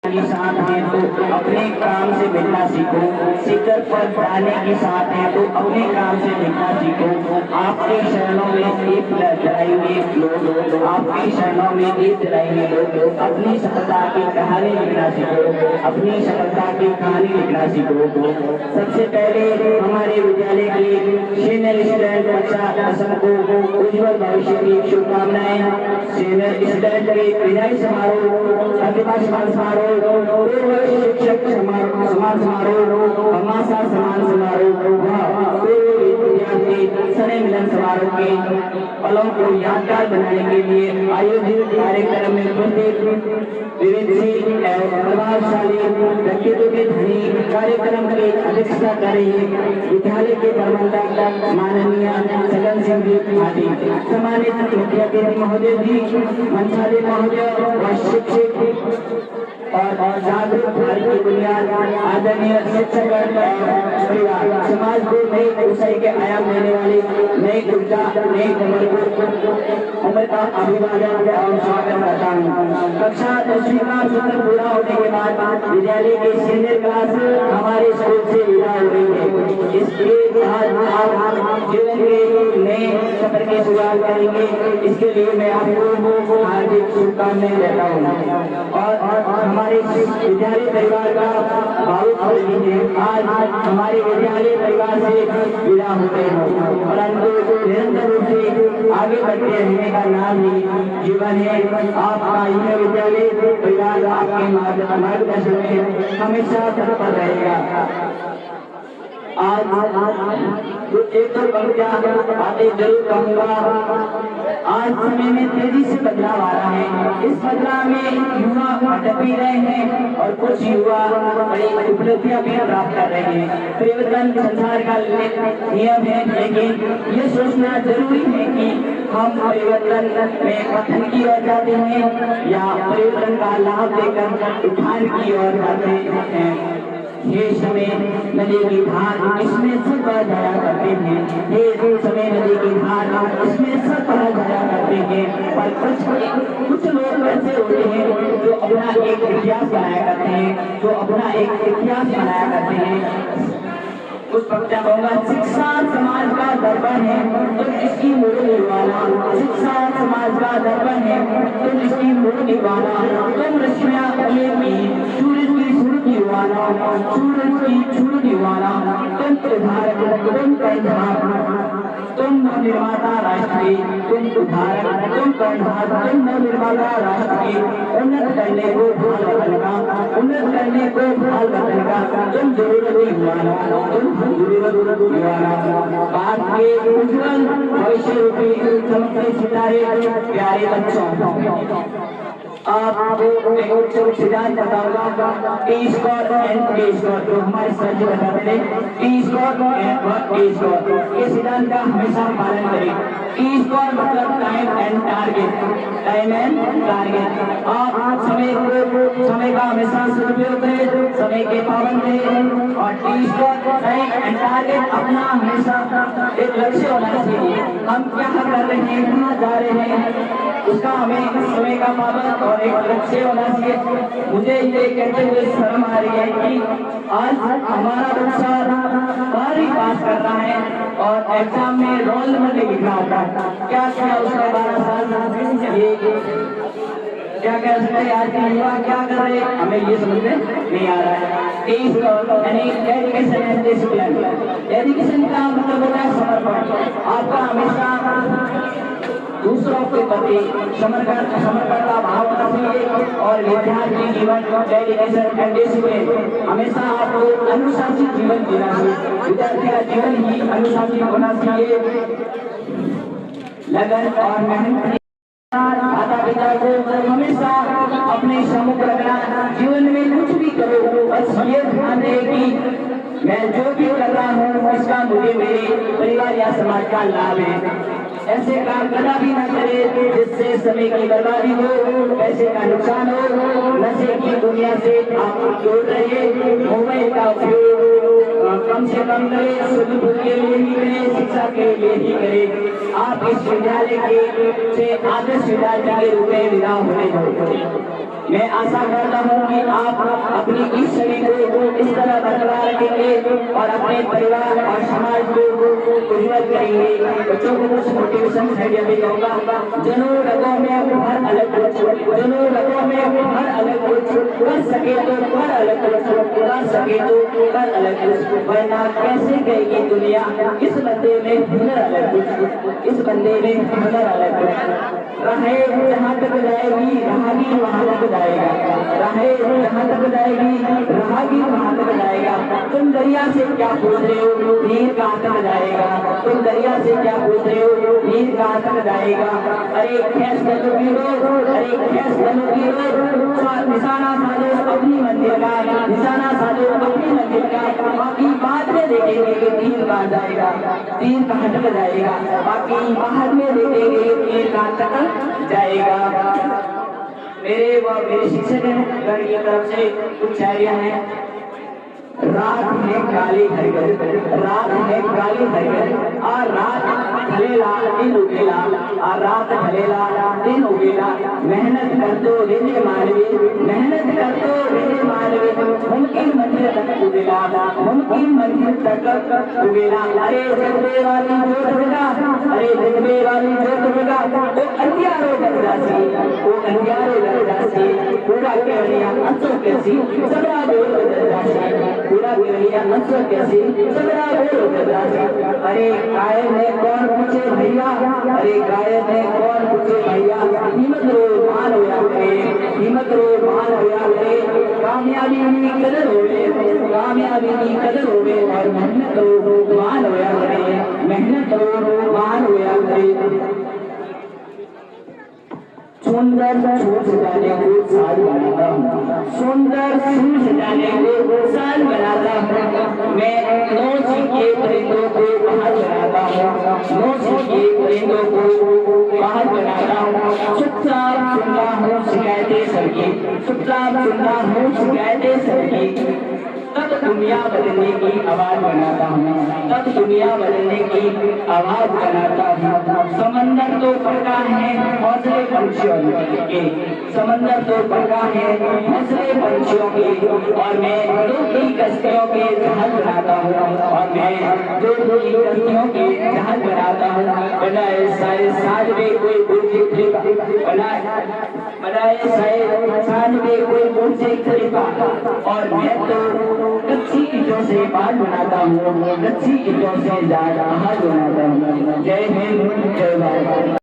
की साथ है तो अपने काम से मिलना सीखो। शिखर पर जाने की साथ है तो अपने काम से मिलना सीखो। आपके शरणों में एक जलाएंगे लोग, आपकी शरणों में एक जलाएंगे लोग। अपनी सफलता की कहानी लिखना सीखो, अपनी सफलता की कहानी लिखना सीखो। सबसे पहले हमारे विद्यालय के सीनियर स्टूडेंट कक्षा 10 को उज्जवल भविष्य की शुभकामनाएं। सीनियर स्टूडेंट के विदाई समारोह, प्रतिभा सम्मान समारोह, शिक्षक सम्मान समारोह, हमासा सम्मान समारोह, विद्यार्थी स्नेह मिलन समारोह के पलों को यादगार बनाने के लिए आयोजित कार्यक्रम में विविध एवं प्रभावशाली व्यक्तित्व के धनी कार्यक्रम की अध्यक्षता कर रही विद्यालय के प्रबंधक माननीय सगन सिंह जी भाटी, सम्मानित मुख्य अतिथि महोदय जी, मंचाली महोदय व शिक्षक और जागरूक भारत की बुनियाद आदरणीय शिक्षक परिवार, समाज को नई ऊंचाई के आयाम देने वाले नई ऊर्जा नई उम्र का अभिवादन एवं स्वागत करता हूँ। कक्षा 10वीं का सत्र पूरा होने के बाद विद्यालय के सीनियर क्लास हमारे स्कूल से विदा हो रही है। इसके आज आप जीवन के नए सफर की शुरुआत करेंगे, इसके लिए मैं आपको हार्दिक शुभकामनाएं देता हूँ। और हमारे विद्यालय परिवार का भावुक आज हमारे विद्यालय परिवार से विदा होते हैं, परंतु निरंतर रूप से आगे बढ़ते रहने का नाम ही जीवन है। आपका यह विद्यालय परिवार आपके मार्गदर्शन में हमेशा तत्पर रहेगा। आज एक तो बातें जरूर कहूँगा। आज समय में तेजी से बदलाव आ रहा है। इस बदलाव में युवा भटक भी रहे हैं और कुछ युवा बड़ी उपलब्धियां भी प्राप्त कर रहे हैं। परिवर्तन संसार का नियम है, लेकिन ये सोचना जरूरी है कि हम परिवर्तन में पतन की ओर जाते हैं या परिवर्तन का लाभ देकर उठान की ओर जाते हैं। ये समय नदी की धार इसमें सब बह जाया करते हैं, ये समय नदी की धार इसमें सब बह जाया करते हैं। पर कुछ लोग ऐसे होते हैं जो अपना एक इतिहास बनाया करते हैं, जो अपना एक इतिहास बनाया करते हैं। उस पक्का कहूँगा, शिक्षा समाज का दर्पण है, तुम इसकी मोड़ निभाना। शिक्षा समाज का दर्पण है, तुम इसकी मोड़ निभाना। तुम रश्मियाँ की सूरज की सूरज निभाना, सूरज की सूरज निभाना। तुम उदाहरण, तुम कर्णधार, तुम निर्माता राष्ट्र की, तुम उदाहरण, तुम कर्णधार, तुम निर्माता राष्ट्र की। उन्नत करने को भाल बदल का, उन्नत करने को भाल बदल का तुम जरूरत निभाना, तुम जरूरत निभाना। बात के उज्जवल भविष्य रूपी चमकते सितारे प्यारे बच्चों, आपको एक सिद्धांत बताऊंगा, T square and T square, जो हमारे सर जी बताते थे, T square and T square, ये सिद्धांत का हमेशा पालन करें। टी स्क्वायर मतलब time and target, time and target. आप समय का हमेशा सदुपयोग करें, समय के पाबंद रहें। और T square time and target, अपना हमेशा एक लक्ष्य होना चाहिए। हम क्या कर रहे हैं, कहाँ जा रहे हैं, उसका हमें समय का पाबंद और एक लक्ष्य होना चाहिए। मुझे ये कहते हुए शर्म आ रही है कि आज हमारा बच्चा 12वीं पास कर रहा है और एग्जाम में रोल नंबर नहीं लिखा होता। क्या किया उसने 12 साल, ये क्या कह सकते हैं आज के युवा क्या कर रहे हैं, हमें ये समझ में नहीं आ रहा है। एजुकेशन का मतलब होता है समर्पण। आपका हमेशा दूसरों के प्रति समर्पण का भाव होना चाहिए और विद्यार्थी जीवन डेडिकेशन एंड डिसिप्लिन, हमेशा आपको अनुशासित जीवन जीना चाहिए। विद्यार्थी का जीवन ही अनुशासित होना चाहिए। लगन और मेहनत, माता पिता को हमेशा अपने सम्मुख रखना। जीवन में कुछ भी करो, बस ये ध्यान रहे कि मैं जो भी कर रहा हूँ इसका मुझे मेरे परिवार या समाज का लाभ है। ऐसे काम करना भी न करे जिससे समय की बर्बादी हो, पैसे का नुकसान हो। नशे की दुनिया से आप दूर रहिए, मोबाइल का उपयोग कम से कम करे शुद्ध के लिए ही करे, शिक्षा के लिए ही करे। आप इस विद्यालय के से आदर्श विद्यार्थी के रूप में विदा होने जाओ। मैं आशा करता हूँ कि आप अपनी इस छवि को इस तरह बरकरार रखेंगे और अपने परिवार और समाज को उज्जवल करेंगे। बच्चों को कुछ मोटिवेशन आइडिया भी दूंगा। जनों रगों में हर अलग कुछ, जनों रगों में हर अलग कुछ, कर सके तो कर अलग कुछ, कर सके तो कर अलग कुछ, वरना कैसे गएगी दुनिया। इस बंदे में हुनर अलग कुछ, इस बंदे में हुनर अलग कुछ। राहें जहाँ तक जाएगी राहगीर वहाँ तक जाएगा, राहें जहाँ तक जाएगी राहगीर वहाँ तक जाएगा। तुम दरिया से क्या पूछ रहे हो, नीर कहाँ तक जाएगा। तुम दरिया से क्या पूछ रहे हो, नीर कहाँ तक जाएगा। अरे खैस करोगी रो, अरे खैस करोगी रो, निशाना साधो अपनी मंजिल का, निशाना साधो अपनी मंजिल का। बाकी बाद में देखेंगे कि तीर कहाँ जाएगा, तीर कहाँ तक जाएगा। बाकी बाद में देखेंगे कि तीर कहाँ तक जाएगा। मेरे शिक्षक हैं गण की तरफ से कुछ शायरियां हैं। रात है काली हरगल, रात है काली हरगल, और रात ढलेला दिन उगेला, और रात ढलेला दिन उगेला। मेहनत कर दो रेले मानवी, मेहनत कर दो रेले मानवी, मुमकिन मंजिल तक उगेला, मुमकिन मंजिल तक उगेला। अरे जगबे वाली जोत बेटा, अरे जगबे वाली जोत बेटा, वो अंधियारो गरदासी, वो अंधियारो गरदासी, पूरा केवलिया अंसों कैसी सबरा बोल गरदासी, पूरा केवलिया अंसों कैसी सबरा बोल गरदासी। अरे गायब है कौन पूछे भैया, अरे गायब है कौन पूछे भैया, हिम्मत रो मान होया करे, हिम्मत रो मान होया करे। कामयाबी की कदर होवे, कामयाबी की कदर होवे, और मेहनत रो मान होया करे, मेहनत रो मान होया करे। सुंदर सूट सजाने को साल बनाता हूँ, सुंदर सूट सजाने को साल बनाता हूँ। मैं नौ सीखे परिंदों को बाहर बनाता हूँ, नौ सीखे परिंदों को बाहर बनाता हूँ। चुपचाप सुनता हूँ शिकायतें सबकी, चुपचाप सुनता हूँ शिकायतें सबकी। तब दुनिया बदलने की आवाज बनाता हूँ, तब दुनिया बदलने की आवाज बनाता हूँ। समंदर तो बड़का है हौसले पंछियों के, समंदर तो बड़का है हौसले पंछियों के, और मैं दो की कश्तियों के जहाज बनाता हूँ, और मैं दो की कश्तियों के जहाज बनाता हूँ। बनाए सारे साज में कोई बुर्ज खलीफा, बनाए सारे साज में कोई बुर्ज खलीफा, और मैं तो कच्ची ईंटों से बाल बनाता हूँ, कच्ची ईंटों से जहाज बनाता हूँ। जय हिंद, जय भारत।